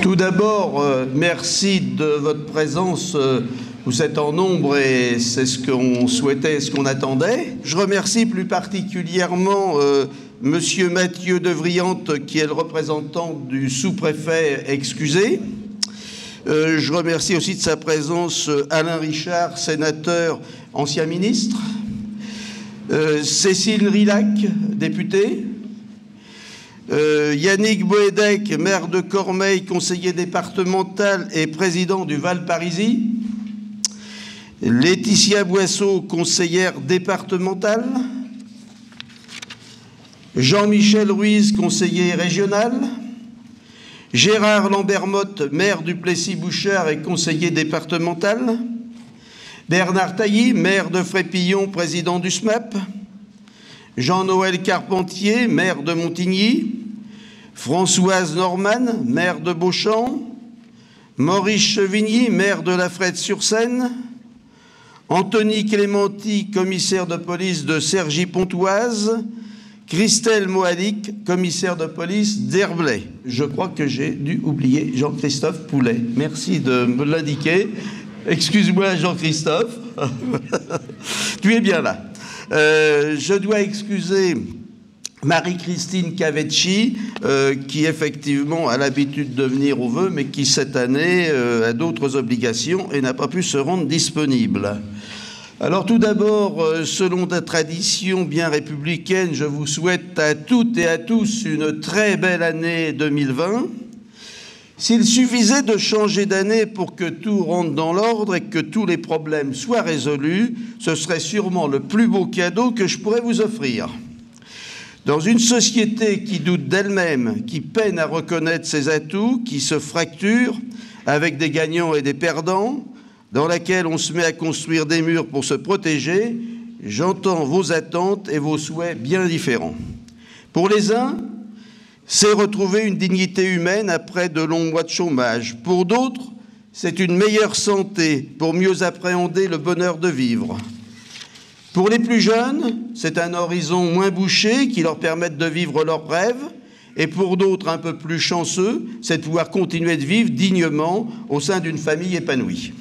Tout d'abord, merci de votre présence. Vous êtes en nombre et c'est ce qu'on souhaitait, ce qu'on attendait. Je remercie plus particulièrement Monsieur Mathieu Devriante, qui est le représentant du sous-préfet excusé. Je remercie aussi de sa présence Alain Richard, sénateur, ancien ministre. Cécile Rilhac, députée. Yannick Boédek, maire de Cormeilles, conseiller départemental et président du Val-Parisis. Laetitia Boisseau, conseillère départementale. Jean-Michel Ruiz, conseiller régional. Gérard Lambert-Motte, maire du Plessis-Bouchard et conseiller départemental. Bernard Tailly, maire de Frépillon, président du SMAP. Jean-Noël Carpentier, maire de Montigny. Françoise Norman, maire de Beauchamp. Maurice Chevigny, maire de La Frette-sur-Seine. Anthony Clémenti, commissaire de police de Cergy-Pontoise. Christelle Moalic, commissaire de police d'Herblay. Je crois que j'ai dû oublier Jean-Christophe Poulet. Merci de me l'indiquer. Excuse-moi, Jean-Christophe. Tu es bien là. Je dois excuser Marie-Christine Cavecci, qui effectivement a l'habitude de venir aux vœux, mais qui cette année a d'autres obligations et n'a pas pu se rendre disponible. Alors tout d'abord, selon la tradition bien républicaine, je vous souhaite à toutes et à tous une très belle année 2020. S'il suffisait de changer d'année pour que tout rentre dans l'ordre et que tous les problèmes soient résolus, ce serait sûrement le plus beau cadeau que je pourrais vous offrir. Dans une société qui doute d'elle-même, qui peine à reconnaître ses atouts, qui se fracture avec des gagnants et des perdants, dans laquelle on se met à construire des murs pour se protéger, j'entends vos attentes et vos souhaits bien différents. Pour les uns, c'est retrouver une dignité humaine après de longs mois de chômage. Pour d'autres, c'est une meilleure santé pour mieux appréhender le bonheur de vivre. Pour les plus jeunes, c'est un horizon moins bouché qui leur permette de vivre leurs rêves. Et pour d'autres un peu plus chanceux, c'est de pouvoir continuer de vivre dignement au sein d'une famille épanouie.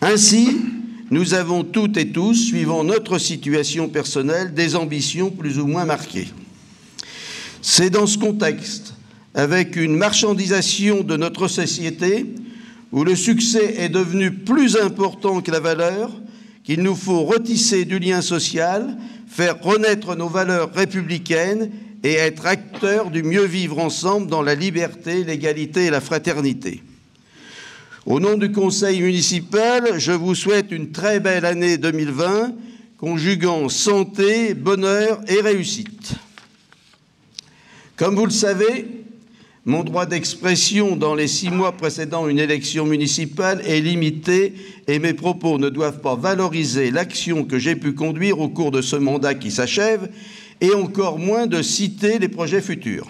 Ainsi, nous avons toutes et tous, suivant notre situation personnelle, des ambitions plus ou moins marquées. C'est dans ce contexte, avec une marchandisation de notre société, où le succès est devenu plus important que la valeur, qu'il nous faut retisser du lien social, faire renaître nos valeurs républicaines et être acteurs du mieux vivre ensemble dans la liberté, l'égalité et la fraternité. Au nom du Conseil municipal, je vous souhaite une très belle année 2020, conjuguant santé, bonheur et réussite. Comme vous le savez, mon droit d'expression dans les 6 mois précédant une élection municipale est limité et mes propos ne doivent pas valoriser l'action que j'ai pu conduire au cours de ce mandat qui s'achève et encore moins de citer les projets futurs.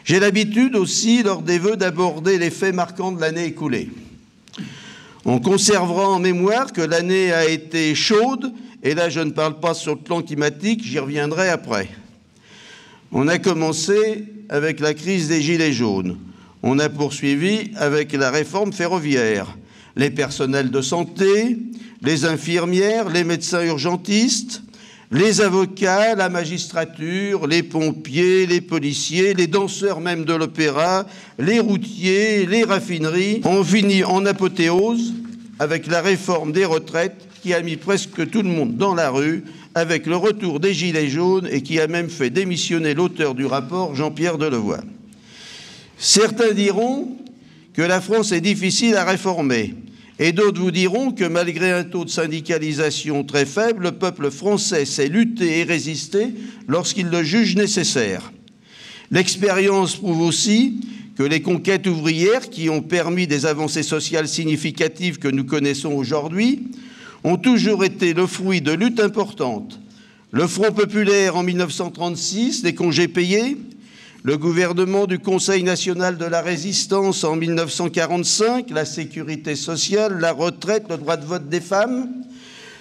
J'ai l'habitude aussi, lors des vœux, d'aborder les faits marquants de l'année écoulée. On conservera en mémoire que l'année a été chaude, et là je ne parle pas sur le plan climatique, j'y reviendrai après. On a commencé avec la crise des Gilets jaunes. On a poursuivi avec la réforme ferroviaire. Les personnels de santé, les infirmières, les médecins urgentistes, les avocats, la magistrature, les pompiers, les policiers, les danseurs même de l'opéra, les routiers, les raffineries ont fini en apothéose avec la réforme des retraites qui a mis presque tout le monde dans la rue avec le retour des Gilets jaunes et qui a même fait démissionner l'auteur du rapport, Jean-Pierre Delevoye. Certains diront que la France est difficile à réformer. Et d'autres vous diront que malgré un taux de syndicalisation très faible, le peuple français sait lutter et résister lorsqu'il le juge nécessaire. L'expérience prouve aussi que les conquêtes ouvrières qui ont permis des avancées sociales significatives que nous connaissons aujourd'hui ont toujours été le fruit de luttes importantes. Le Front populaire en 1936, les congés payés, le gouvernement du Conseil national de la résistance en 1945, la sécurité sociale, la retraite, le droit de vote des femmes.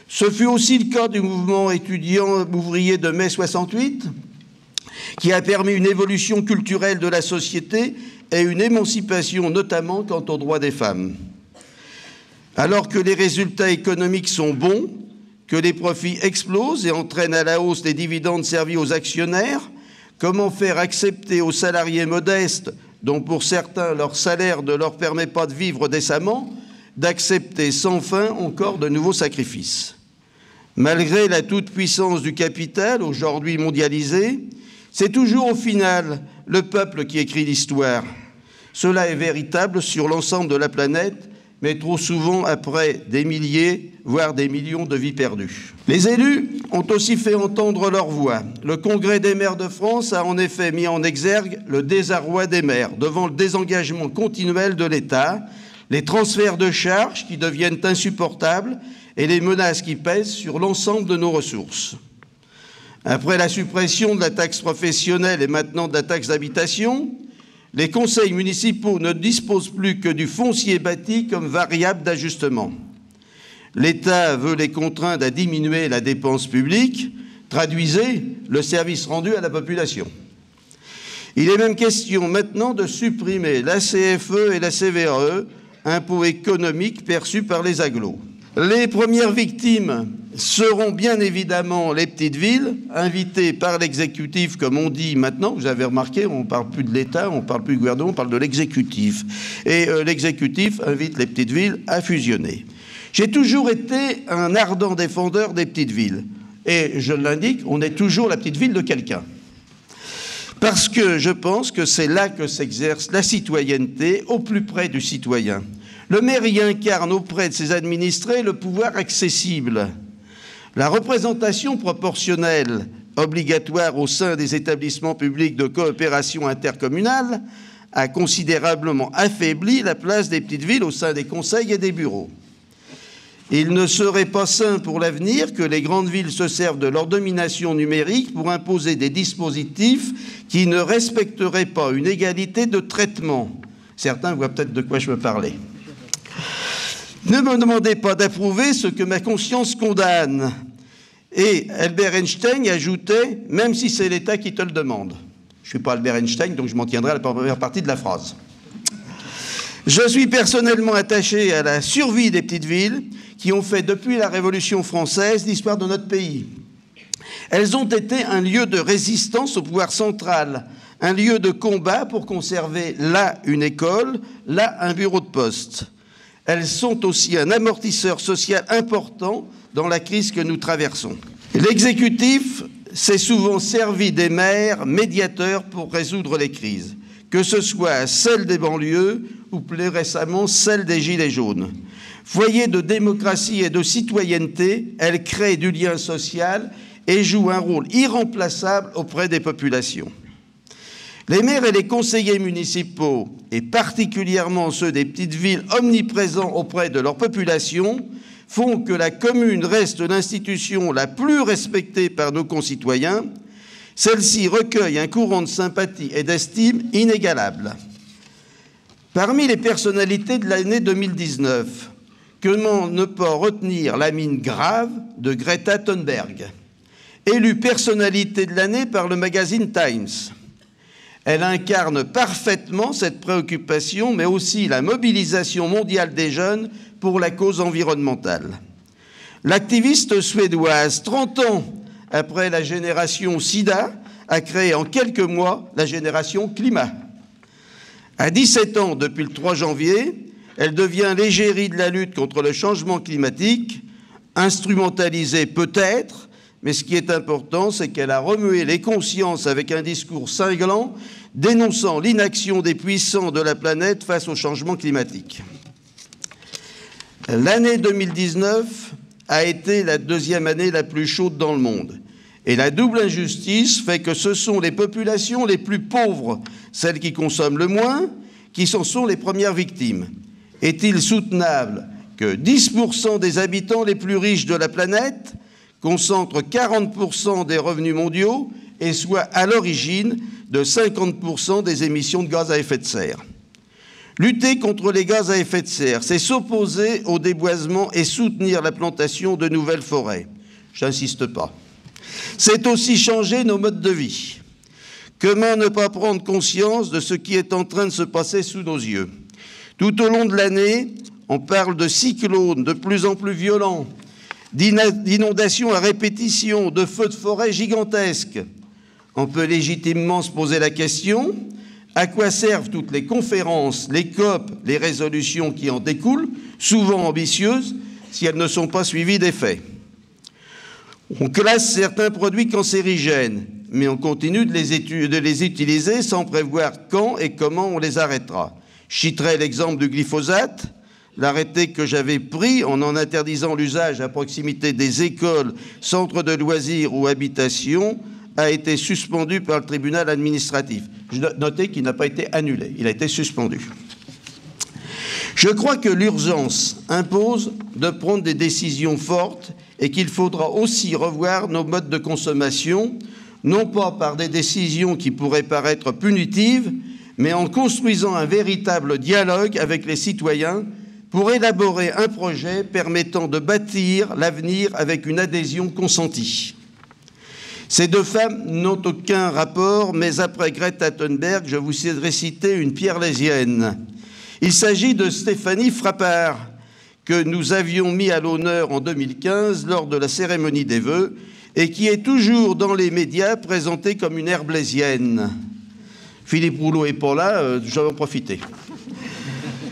Ce fut aussi le cas du mouvement étudiant ouvrier de mai 68, qui a permis une évolution culturelle de la société et une émancipation, notamment quant aux droits des femmes. Alors que les résultats économiques sont bons, que les profits explosent et entraînent à la hausse les dividendes servis aux actionnaires, comment faire accepter aux salariés modestes, dont pour certains leur salaire ne leur permet pas de vivre décemment, d'accepter sans fin encore de nouveaux sacrifices? Malgré la toute-puissance du capital, aujourd'hui mondialisé, c'est toujours au final le peuple qui écrit l'histoire. Cela est véritable sur l'ensemble de la planète, mais trop souvent après des milliers, voire des millions de vies perdues. Les élus ont aussi fait entendre leur voix. Le Congrès des maires de France a en effet mis en exergue le désarroi des maires devant le désengagement continuel de l'État, les transferts de charges qui deviennent insupportables et les menaces qui pèsent sur l'ensemble de nos ressources. Après la suppression de la taxe professionnelle et maintenant de la taxe d'habitation, les conseils municipaux ne disposent plus que du foncier bâti comme variable d'ajustement. L'État veut les contraindre à diminuer la dépense publique, traduisez le service rendu à la population. Il est même question maintenant de supprimer la CFE et la CVAE, impôts économiques perçus par les agglos. Les premières victimes seront bien évidemment les petites villes, invitées par l'exécutif, comme on dit maintenant. Vous avez remarqué, on ne parle plus de l'État, on ne parle plus du gouvernement, on parle de l'exécutif. Et l'exécutif invite les petites villes à fusionner. J'ai toujours été un ardent défendeur des petites villes. Et je l'indique, on est toujours la petite ville de quelqu'un. Parce que je pense que c'est là que s'exerce la citoyenneté, au plus près du citoyen. Le maire y incarne auprès de ses administrés le pouvoir accessible. La représentation proportionnelle obligatoire au sein des établissements publics de coopération intercommunale a considérablement affaibli la place des petites villes au sein des conseils et des bureaux. Il ne serait pas sain pour l'avenir que les grandes villes se servent de leur domination numérique pour imposer des dispositifs qui ne respecteraient pas une égalité de traitement. Certains voient peut-être de quoi je veux parler. Ne me demandez pas d'approuver ce que ma conscience condamne. Et Albert Einstein ajoutait « même si c'est l'État qui te le demande ». Je ne suis pas Albert Einstein, donc je m'en tiendrai à la première partie de la phrase. Je suis personnellement attaché à la survie des petites villes qui ont fait depuis la Révolution française l'histoire de notre pays. Elles ont été un lieu de résistance au pouvoir central, un lieu de combat pour conserver là une école, là un bureau de poste. Elles sont aussi un amortisseur social important dans la crise que nous traversons. L'exécutif s'est souvent servi des maires médiateurs pour résoudre les crises, que ce soit celle des banlieues ou plus récemment celle des Gilets jaunes. Foyer de démocratie et de citoyenneté, elle crée du lien social et joue un rôle irremplaçable auprès des populations. Les maires et les conseillers municipaux, et particulièrement ceux des petites villes omniprésents auprès de leur population, font que la commune reste l'institution la plus respectée par nos concitoyens. Celle-ci recueille un courant de sympathie et d'estime inégalable. Parmi les personnalités de l'année 2019, comment ne pas retenir la mine grave de Greta Thunberg, élue personnalité de l'année par le magazine Times. Elle incarne parfaitement cette préoccupation, mais aussi la mobilisation mondiale des jeunes pour la cause environnementale. L'activiste suédoise, 30 ans après la génération SIDA, a créé en quelques mois la génération Climat. À 17 ans, depuis le 3 janvier, elle devient l'égérie de la lutte contre le changement climatique, instrumentalisée peut-être, mais ce qui est important, c'est qu'elle a remué les consciences avec un discours cinglant, dénonçant l'inaction des puissants de la planète face au changement climatique. L'année 2019 a été la deuxième année la plus chaude dans le monde. Et la double injustice fait que ce sont les populations les plus pauvres, celles qui consomment le moins, qui en sont les premières victimes. Est-il soutenable que 10% des habitants les plus riches de la planète concentrent 40% des revenus mondiaux et soient à l'origine de 50% des émissions de gaz à effet de serre? Lutter contre les gaz à effet de serre, c'est s'opposer au déboisement et soutenir la plantation de nouvelles forêts. Je n'insiste pas. C'est aussi changer nos modes de vie. Comment ne pas prendre conscience de ce qui est en train de se passer sous nos yeux? Tout au long de l'année, on parle de cyclones de plus en plus violents, d'inondations à répétition, de feux de forêt gigantesques. On peut légitimement se poser la question, à quoi servent toutes les conférences, les COP, les résolutions qui en découlent, souvent ambitieuses, si elles ne sont pas suivies d'effets? On classe certains produits cancérigènes, mais on continue de les utiliser sans prévoir quand et comment on les arrêtera. Je citerai l'exemple du glyphosate. L'arrêté que j'avais pris en interdisant l'usage à proximité des écoles, centres de loisirs ou habitations a été suspendu par le tribunal administratif. Notez qu'il n'a pas été annulé, il a été suspendu. Je crois que l'urgence impose de prendre des décisions fortes et qu'il faudra aussi revoir nos modes de consommation, non pas par des décisions qui pourraient paraître punitives, mais en construisant un véritable dialogue avec les citoyens pour élaborer un projet permettant de bâtir l'avenir avec une adhésion consentie. Ces deux femmes n'ont aucun rapport, mais après Greta Thunberg, je vous citer une pierre-lésienne. Il s'agit de Stéphanie Frappart, que nous avions mis à l'honneur en 2015 lors de la cérémonie des vœux et qui est toujours dans les médias présentée comme une herblésienne. Philippe Rouleau n'est pas là, je vais en profiter.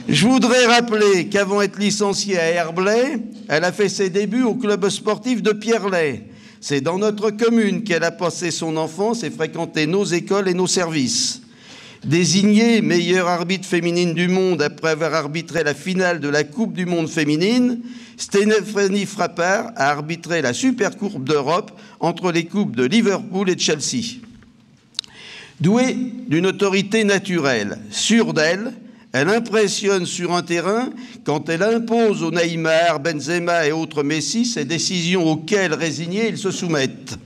Je voudrais rappeler qu'avant d'être licenciée à Herblay, elle a fait ses débuts au club sportif de Pierrelaye. C'est dans notre commune qu'elle a passé son enfance et fréquenté nos écoles et nos services. Désignée meilleure arbitre féminine du monde après avoir arbitré la finale de la Coupe du monde féminine, Stéphanie Frappart a arbitré la Supercoupe d'Europe entre les coupes de Liverpool et de Chelsea. Douée d'une autorité naturelle, sûre d'elle, elle impressionne sur un terrain quand elle impose aux Neymar, Benzema et autres Messi ces décisions auxquelles, résignés, ils se soumettent.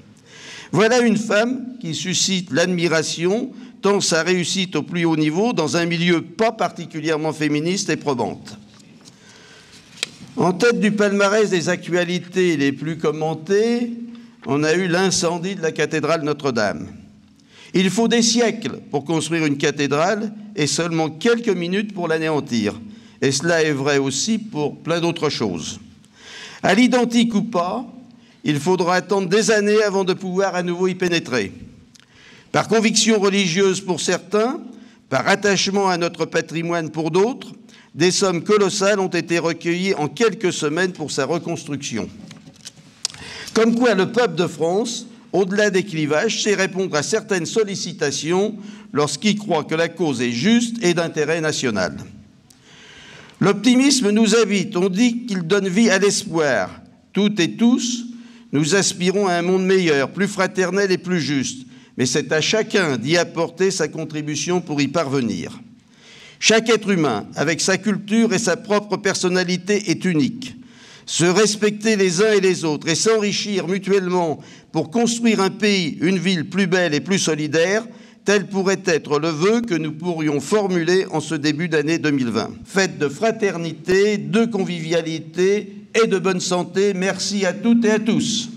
Voilà une femme qui suscite l'admiration, tant sa réussite au plus haut niveau dans un milieu pas particulièrement féministe et probante. En tête du palmarès des actualités les plus commentées, on a eu l'incendie de la cathédrale Notre-Dame. Il faut des siècles pour construire une cathédrale et seulement quelques minutes pour l'anéantir. Et cela est vrai aussi pour plein d'autres choses. À l'identique ou pas, il faudra attendre des années avant de pouvoir à nouveau y pénétrer. Par conviction religieuse pour certains, par attachement à notre patrimoine pour d'autres, des sommes colossales ont été recueillies en quelques semaines pour sa reconstruction. Comme quoi le peuple de France, au-delà des clivages, sait répondre à certaines sollicitations lorsqu'il croit que la cause est juste et d'intérêt national. L'optimisme nous habite, on dit qu'il donne vie à l'espoir. Toutes et tous, nous aspirons à un monde meilleur, plus fraternel et plus juste. Mais c'est à chacun d'y apporter sa contribution pour y parvenir. Chaque être humain, avec sa culture et sa propre personnalité, est unique. Se respecter les uns et les autres et s'enrichir mutuellement pour construire un pays, une ville plus belle et plus solidaire, tel pourrait être le vœu que nous pourrions formuler en ce début d'année 2020. Fête de fraternité, de convivialité et de bonne santé. Merci à toutes et à tous.